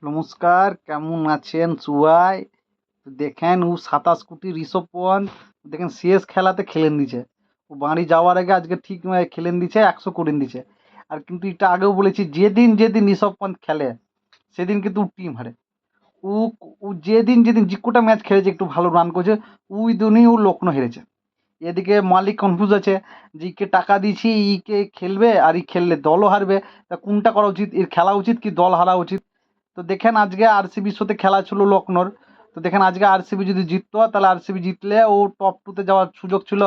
নমস্কার, কেমন আছেন সবাই? তো দেখেন ২৭ কোটি ঋষভ পন্থ দেখেন শেষ খেলাতে খেলেন দিছে। ও বাড়ি যাওয়ার আগে আজকে ঠিক খেলেন দিছে, ১০০ করে দিছে। আর কিন্তু এটা আগেও বলেছি, যেদিন ঋষভ পন্থ খেলে সেদিন কিন্তু টিম হারে। ও ও যেদিন যে কটা ম্যাচ খেলেছে একটু ভালো রান করেছে, ওই দিনই ও লক্ষ্ণৌ হেরেছে। এদিকে মালিক কনফিউজ আছে যে ইকে টাকা দিয়েছি, ইকে খেলবে আর ই খেললে দলও হারবে। তা কোনটা করা উচিত? এর খেলা উচিত কি দল হারা উচিত? তো দেখেন আজকে আরসিবির সাথে খেলা ছিল লক্ষ্ণৌর। তো দেখেন আজকে আরসিবি যদি জিততো, তাহলে আরসিবি জিতলে ও টপ টুতে যাওয়ার সুযোগ ছিল।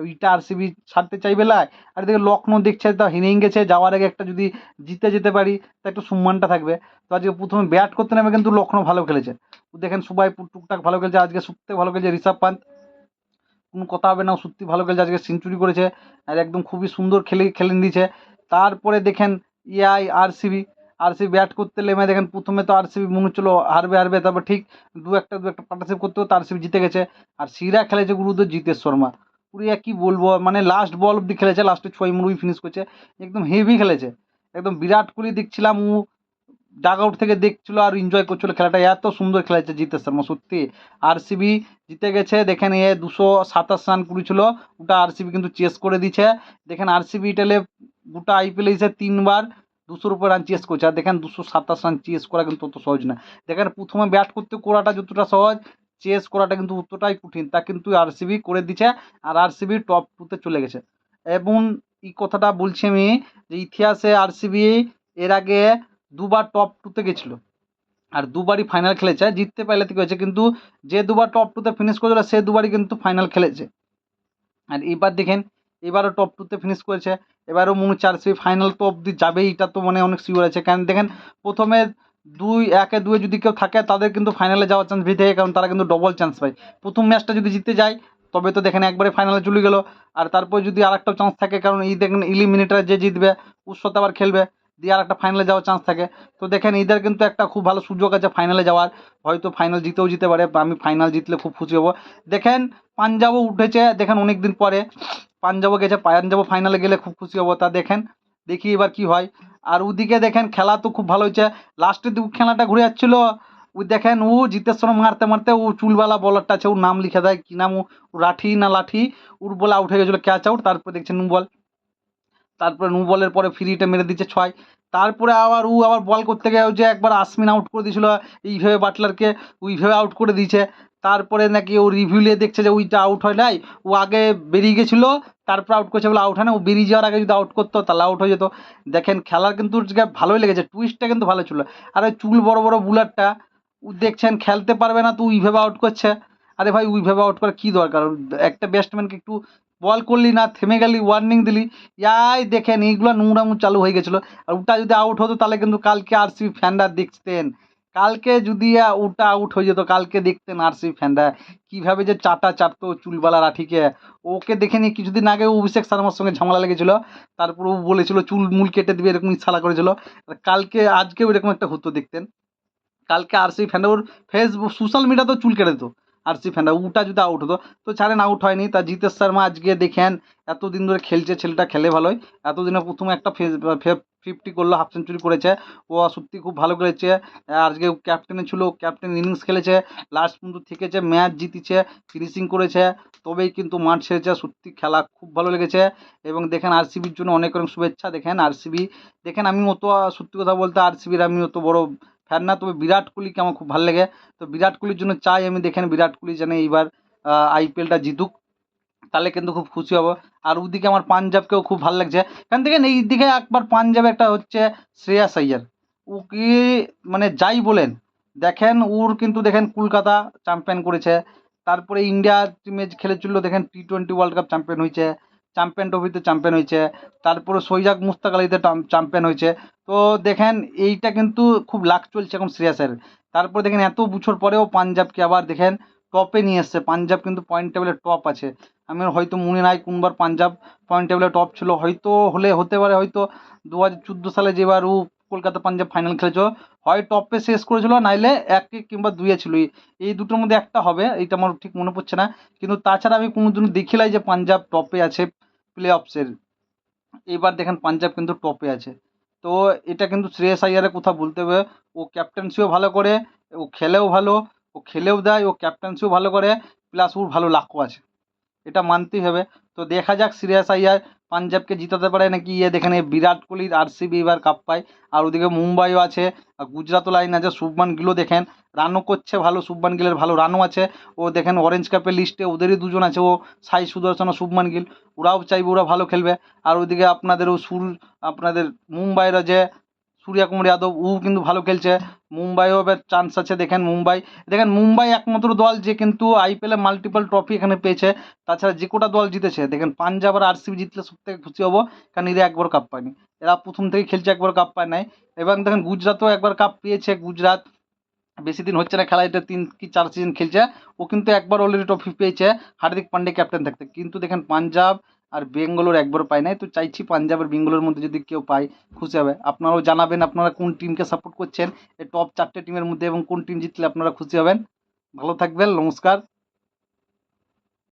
ওইটা আরসিবি ছাড়তে চাইবে না। আর এদিকে লক্ষ্ণৌ দেখছে তো হেরেই গেছে, যাওয়ার আগে একটা যদি জিতে যেতে পারি তা একটু সম্মানটা থাকবে। তো আজকে প্রথমে ব্যাট করতে নেমে কিন্তু লক্ষ্ণৌ ভালো খেলেছে। তো দেখেন সবাই টুকটাক ভালো খেলছে, আজকে সত্যি ভালো খেলছে ঋষভ পান্ত। কোনো কথা হবে না, ও সত্যি ভালো খেলছে, আজকে সেঞ্চুরি করেছে। আর একদম খুবই সুন্দর খেলেন দিয়েছে। তারপরে দেখেন আরসিবি আরসিবি ব্যাট করতে নেমে দেখেন প্রথমে তো আরসিবি মনে হচ্ছিল হারবে, তারপর ঠিক দু একটা পার্টনারশিপ করতে করতে আরসিবি জিতে গেছে। আর সিরা খেলেছে গুরুদের জিতেশ শর্মা। পুরিয়া কি বলবো, মানে লাস্ট বল অব্দি খেলেছে, লাস্টে 6 ফিনিশ করেছে। একদম হেভি খেলেছে। একদম বিরাট কোহলি দেখছিলাম, ও ডাগ আউট থেকে দেখছিল আর এনজয় করছিল খেলাটা, এত সুন্দর খেলেছে জিতেশ শর্মা সত্যি। আরসিবি জিতে গেছে। দেখেন 227 রান করেছিল, ওটা আরসিবি কিন্তু চেস করে দিচ্ছে। দেখেন আরসিবি টেলে গোটা আইপিএল এসে 3বার 200-র উপর রান চেস করছে। আর দেখেন 227 রান চেস করা কিন্তু অত সহজ না। দেখেন প্রথমে ব্যাট করতে করাটা যতটা সহজ, চেস করাটা কিন্তু অতটাই কঠিন। তা কিন্তু আরসিবি করে দিচ্ছে। আর আরসিবি টপ টুতে চলে গেছে। এবং এই কথাটা বলছি আমি, যে ইতিহাসে আরসিবি এর আগে দুবার টপ টুতে গেছিল, আর দুবারই ফাইনাল খেলেছে। জিততে পারলে থেকে হয়েছে, কিন্তু যে দুবার টপ টুতে ফিনিশ করেছিল সে দুবারই কিন্তু ফাইনাল খেলেছে। আর এবার দেখেন এবারও টপ টুতে ফিনিশ করেছে। এবারও মনে হচ্ছে আরসিবি ফাইনাল তো অব্দি যাবেই, এটা তো মানে অনেক শিওর আছে। কারণ দেখেন প্রথমে 1-2 যদি কেউ থাকে তাদের কিন্তু ফাইনালে যাওয়ার চান্স বেশি থাকে, কারণ তারা কিন্তু ডবল চান্স পায়। প্রথম ম্যাচটা যদি জিতে যায় তবে তো দেখেন একবারে ফাইনালে চলে গেল। আর তারপর যদি আর একটা চান্স থাকে, কারণ এই দেখেন ইলিমিনেটার যে জিতবে ওর সাথে আবার খেলবে, দিয়ে আর একটা ফাইনালে যাওয়ার চান্স থাকে। তো দেখেন এদের কিন্তু একটা খুব ভালো সুযোগ আছে ফাইনালে যাওয়ার। হয়তো ফাইনাল জিতেও যেতে পারে, বা আমি ফাইনাল জিতলে খুব খুশি হব। দেখেন পাঞ্জাবও উঠেছে, দেখেন অনেক দিন পরে পাঞ্জাবও গেছে, পাঞ্জাবও ফাইনালে গেলে খুব খুশি হব। তা দেখেন দেখি এবার কি হয়। আর ওদিকে দেখেন খেলা তো খুব ভালো হয়েছে। লাস্টের দিকে খেলাটা ঘুরে যাচ্ছিল, ওই দেখেন ও জিতের সঙ্গে মারতে মারতে ও চুলওয়ালা বলারটা আছে, ওর নাম লিখে দেয় কি নাম, ও রাঠি না লাঠি, ওর বলে আউট হয়ে গেছিলো ক্যাচ আউট। তারপরে দেখছেন নো বল, তারপরে নো বলের পরে ফ্রিটা মেরে দিচ্ছে 6। তারপরে আবার ও আবার বল করতে গিয়ে ওই যে একবার আশ্বিন আউট করে দিয়েছিল এইভাবে বাটলারকে, ওইভাবে আউট করে দিয়েছে। তারপরে নাকি ও রিভিউ নিয়ে দেখছে যে ওইটা আউট হয় নাই, ও আগে বেরিয়ে গেছিলো, তারপর আউট করেছে বলে আউট হয় না। ও বেরিয়ে যাওয়ার আগে যদি আউট করতো তাহলে আউট হয়ে যেত। দেখেন খেলার কিন্তু ভালোই লেগেছে, টুইস্টটা কিন্তু ভালো ছিল। আর ওই চুল বড় বড় বুলারটা, ও দেখছেন খেলতে পারবে না তো ওইভাবে আউট করছে। আরে ভাই ওইভাবে আউট করার কী দরকার? একটা ব্যাটসম্যানকে একটু বল করলি না, থেমে গেলি, ওয়ার্নিং দিলি, দেখেন এইগুলো নোংরামো চালু হয়ে গেছিলো। আর ওটা যদি আউট হতো তাহলে কিন্তু কালকে আরসিবি ফ্যানরা দেখতেন। কালকে যদি ওটা আউট হয়ে যেত, কালকে দেখতেন আরসিবি ফ্যানরা কীভাবে যে চাটা চাটতো চুলবালা রাঠিকে। ওকে দেখে নিয়ে কিছুদিন আগে অভিষেক শর্মার সঙ্গে ঝামেলা লেগেছিল, তারপর ও বলেছিল চুল মূল কেটে দিবে, এরকম ইশারা করেছিল। আর কালকে আজকেও এরকম একটা হতো দেখতেন। কালকে আরসিবি ফ্যানরা ওর ফেসবুক সোশ্যাল মিডিয়াতেও চুল কেটে দিত আরসিবি ফ্যানরা, ওটা যদি আউট হতো। তো ছাড়েন আউট হয়নি। তা জিতেশ শর্মা আজকে দেখেন এতদিন ধরে খেলছে, ছেলেটা খেলে ভালোই। এতদিনে প্রথমে একটা 50 করলো, হাফ সেঞ্চুরি করেছে। ও সত্যি খুব ভালো খেলেছে। আজকে ক্যাপ্টেনে ছিল, ক্যাপ্টেন ইনিংস খেলেছে, লাস্ট পর্যন্ত থেকেছে, ম্যাচ জিতেছে, ফিনিশিং করেছে, তবেই কিন্তু মাঠ ছেড়েছে। সত্যি খেলা খুব ভালো লেগেছে। এবং দেখেন আরসিবির জন্য অনেক অনেক শুভেচ্ছা। দেখেন আরসিবি, দেখেন আমি অত সত্যি কথা বলতে আরসিবির আমি অত বড় ফ্যান না, তবে বিরাট কোহলিকে আমার খুব ভালো লাগে। তো বিরাট কোহলির জন্য চাই আমি, দেখেন বিরাট কোহলি যেন এইবার আইপিএলটা জিতুক, তাহলে কিন্তু খুব খুশি হব। আর ওদিকে আমার পাঞ্জাবকেও খুব ভালো লাগছে। কারণ দেখেন এই দিকে একবার পাঞ্জাবে একটা হচ্ছে শ্রেয়াস আইয়ার, ওকে মানে যাই বলেন, দেখেন ওর কিন্তু দেখেন কলকাতা চ্যাম্পিয়ন করেছে। তারপরে ইন্ডিয়া টিমে খেলেছিল, দেখেন T20 ওয়ার্ল্ড কাপ চ্যাম্পিয়ন হয়েছে, চ্যাম্পিয়ন ট্রফিতে চ্যাম্পিয়ন হয়েছে। তারপরে সৈজাক মুস্তাক আলীতে চ্যাম্পিয়ন হয়েছে। তো দেখেন এইটা কিন্তু খুব লাক চলছে এখন শ্রেয়াসের। তারপরে দেখেন এত বছর পরেও পাঞ্জাবকে আবার দেখেন টপে নিয়ে এসছে। পাঞ্জাব কিন্তু পয়েন্ট টেবিলে টপ আছে। আমার হয়তো মনে নাই কোনবার পাঞ্জাব পয়েন্ট টেবিলে টপ ছিল, হয়তো হতে পারে হয়তো 2014 সালে যেবার ও কলকাতা পাঞ্জাব ফাইনাল খেলেছিল, হয় টপে শেষ করেছিল, নাইলে 1 কিংবা 2-এ ছিল। এই দুটোর মধ্যে একটা হবে, এইটা আমার ঠিক মনে পড়ছে না। কিন্তু তাছাড়া আমি কোনোদিনও দেখিলাই যে পাঞ্জাব টপে আছে প্লে অফসের। এবার দেখেন পাঞ্জাব কিন্তু টপে আছে। তো এটা কিন্তু শ্রেয়াস আইয়ারের কথা বলতে হবে। ও ক্যাপ্টেন্সিও ভালো করে, ও খেলেও ভালো, ও খেলেও দেয়, ও ক্যাপ্টেন্সিও ভালো করে, প্লাস ওর ভালো লাকও আছে, এটা মানতেই হবে। তো দেখা যাক শ্রেয়াস আইয়ার পাঞ্জাবকে জিতাতে পারে নাকি। দেখেন এই বিরাট কোহলির আরসিবি এবার কাপ পায়। আর ওদিকে মুম্বাইও আছে, আর গুজরাতও লাইন আছে। শুভমান গিলও দেখেন রানও করছে ভালো, শুভমান গিলের ভালো রানও আছে। ও দেখেন অরেঞ্জ কাপের লিস্টে ওদেরই দুজন আছে, ও সাই সুদর্শন ও শুভমান গিল। ওরাও চাইবে ওরা ভালো খেলবে। আর ওইদিকে আপনাদেরও আপনাদের মুম্বাইয়ের যে সূর্য কুমার যাদব, ও কিন্তু ভালো খেলছে। মুম্বাইও এবার চান্স আছে। দেখেন মুম্বাই একমাত্র দল যে কিন্তু আইপিএলে মাল্টিপল ট্রফি এখানে পেয়েছে। তাছাড়া যে কটা দল জিতেছে, দেখেন পাঞ্জাব আর আরসিবি জিতলে সব থেকে খুশি হবো, কারণ এরা একবার কাপ পায়নি। এরা প্রথম থেকে খেলছে, একবার কাপ পায় নাই। এবং দেখেন গুজরাটও একবার কাপ পেয়েছে। গুজরাট বেশি দিন হচ্ছে না খেলা, এটা 3 কি 4 সিজন খেলছে। ও কিন্তু একবার অলরেডি ট্রফি পেয়েছে হার্দিক পান্ডে ক্যাপ্টেন থাকতে। কিন্তু দেখেন পাঞ্জাব আর বেঙ্গালোর একবারও পায় নাই। তো চাইছি পাঞ্জাব আর বেঙ্গালোর মধ্যে যদি কেউ পায় খুশি হবে। আপনারাও জানাবেন আপনারা কোন টিমকে সাপোর্ট করছেন এই টপ 4টে টিমের মধ্যে, এবং কোন টিম জিতলে আপনারা খুশি হবেন। ভালো থাকবেন, নমস্কার।